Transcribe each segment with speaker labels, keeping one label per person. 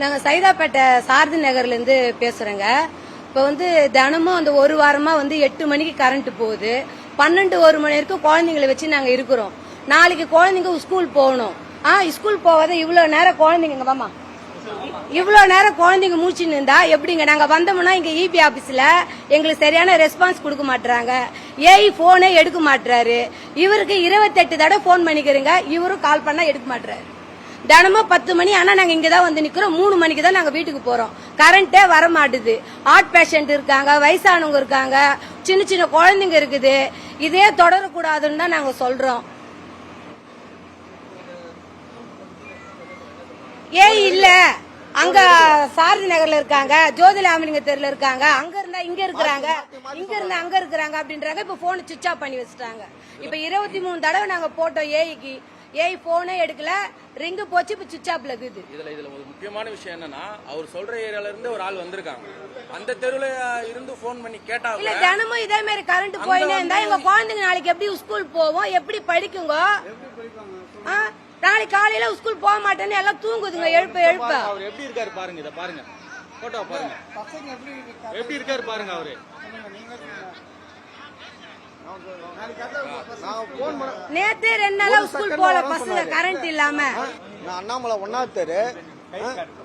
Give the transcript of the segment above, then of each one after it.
Speaker 1: நாங்கள் சைதாப்பேட்டை சாரதி நகர்லேருந்து பேசுகிறோங்க. இப்போ தினமும் அந்த ஒரு வாரமாக 8 மணிக்கு கரண்ட் போகுது. 12-1 மணி வரைக்கும் குழந்தைங்களை வச்சு நாங்கள் இருக்கிறோம். நாளைக்கு குழந்தைங்க ஸ்கூல் போகணும். ஸ்கூல் போகாத இவ்வளோ நேரம் குழந்தைங்க வாமா இவ்வளோ நேரம் குழந்தைங்க மூச்சுன்னு இருந்தா எப்படிங்க? நாங்கள் வந்தோம்னா இங்கே இபி ஆஃபீஸில் எங்களுக்கு சரியான ரெஸ்பான்ஸ் கொடுக்க மாட்டுறாங்க. ஏஐ ஃபோனே எடுக்க மாட்டுறாரு. இவருக்கு 28 தடவை ஃபோன் பண்ணிக்கிறீங்க, இவரும் கால் பண்ணா எடுக்க மாட்டுறாரு. தினமும் 10 மணி ஆனா நாங்க இங்கதான் நிக்கிறோம். 3 மணிக்கு தான் நாங்க வீட்டுக்கு போறோம். கரண்டே வர மாட்டுது. ஹார்ட் பேஷண்ட் இருக்காங்க, வயசானவங்க இருக்காங்க, சின்ன சின்ன குழந்தைங்க இருக்குது. இதே தொடரக்கூடாதுன்னு தான் நாங்க சொல்றோம். ஏய் இல்ல, அங்க சாரதி நகர்ல இருக்காங்க, ஜோதிலாமலிங்க தெருல இருக்காங்க, அங்க இருந்தா இங்க இருக்கிறாங்க, இங்க இருந்தா அங்க இருக்கிறாங்க அப்படின்றாங்க. இப்ப போன் சுவிட்ச் ஆஃப் பண்ணி வச்சுட்டாங்க. இப்ப 23 தடவை நாங்க போட்டோம் ஏஐக்கு. ஏஐ போனே எடுக்கல, ரிங்கு போச்சு, இப்ப சுவிட்ச் ஆஃப்ல இருக்குது.
Speaker 2: இதுல ஒரு முக்கியமான விஷயம் என்னன்னா, அவர் சொல்ற ஏரியால இருந்து ஒரு ஆள் வந்திருக்காங்க. அந்த தெருவுல இருந்து போன் பண்ணி கேட்டா
Speaker 1: இல்ல, தினமும் இதே மாதிரி கரண்ட் போயினே இருந்தா எங்க குழந்தைங்க நாளைக்கு எப்படி ஸ்கூல் போவோம், எப்படி படிக்குங்க? நாளைக்கு காலையில ஸ்கூல் போக மாட்டேன்னு எல்லாம் தூங்குதுங்க. எழுப்ப
Speaker 2: அவர் எப்படி இருக்காரு பாருங்க, இத பாருங்க, போட்டோ பாருங்க, எப்படி இருக்காரு பாருங்க. அவரு
Speaker 1: நேத்து 2 நாளா ஸ்கூல் போல பசங்க கரண்ட் இல்லாம.
Speaker 3: நான் அண்ணாமலை 1வது தெரு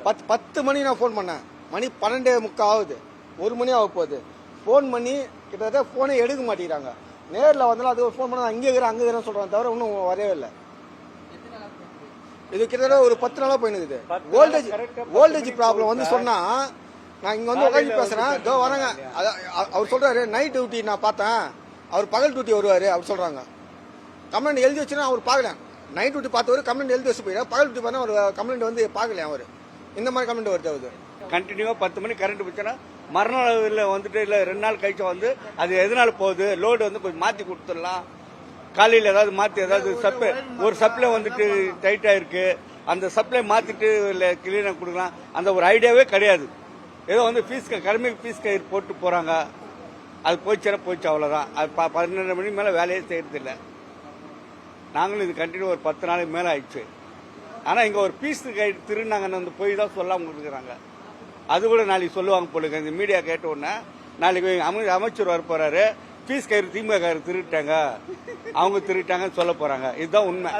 Speaker 3: 10 மணி நான் போன் பண்ணேன். மணி 12:45 ஆகுது, 1 மணி ஆக போகுது. போன் பண்ணி கிட்டத்தட்ட போனே எடுக்க மாட்டேங்கிறாங்க. நேரில் வந்தாலும் அது போன் பண்ண அங்கே இருக்கிறேன் அங்கே இருக்கிறேன்னு சொல்றாங்க, தவிர இன்னும் வரவே இல்லை. இது கிட்டத்தட்ட ஒரு 10 நாளா போயினுக்குது. வோல்டேஜ் ப்ராப்ளம் சொன்னா நான் இங்க உட்காந்து பேசுறேன். இதோ வரேங்க, அவர் சொல்றாரு நைட் டியூட்டி நான் பார்த்தேன், அவர் பகல் டியூட்டி வருவாரு அப்படி சொல்றாங்க. கம்ப்ளைண்ட் எழுதி வச்சுன்னா அவர் பார்க்கல. நைட் டியூட்டி பார்த்தவர் கம்ப்ளைண்ட் எழுதி வச்சு போயிடா, பகல் டியூட்டி பார்த்தா ஒரு கம்ப்ளைண்ட் பார்க்கல. அவர் இந்த மாதிரி கம்ப்ளைண்ட் வருது. அவர்
Speaker 4: கண்டினியூவா 10 மணி கரண்ட் போச்சுன்னா மறுநாள் இல்ல 2 நாள் கழிச்சு அது எதனால போகுது, லோடு கொஞ்சம் மாத்தி கொடுத்துடலாம். காலையில் ஏதாவது மாற்றி ஏதாவது ஒரு சப்ளை டைட்டா இருக்கு, அந்த சப்ளை மாத்திட்டு கிளீனா கொடுக்கலாம். அந்த ஒரு ஐடியாவே கிடையாது. ஏதோ ஃபீஸ் கடுமை ஃபீஸ் கயிறு போட்டு போறாங்க. அது போச்சுன்னா போச்சு, அவ்வளவுதான். அது 12 மணி மேல வேலையே செய்யறது இல்லை. நாங்களும் இது கண்டினியூ ஒரு 10 நாளைக்கு மேல ஆயிடுச்சு. ஆனா இங்க ஒரு பீஸ் கயிறு திருநாங்க போய் தான் சொல்லாம கொடுக்குறாங்க. அது கூட நாளைக்கு சொல்லுவாங்க போலுங்க. இந்த மீடியா கேட்ட உடனே நாளைக்கு அமைச்சர் வர போறாரு, பீஸ் கயிறு திமுக கயிறு திருட்டாங்க, அவங்க திருட்டாங்கன்னு சொல்ல போறாங்க. இதுதான் உண்மை.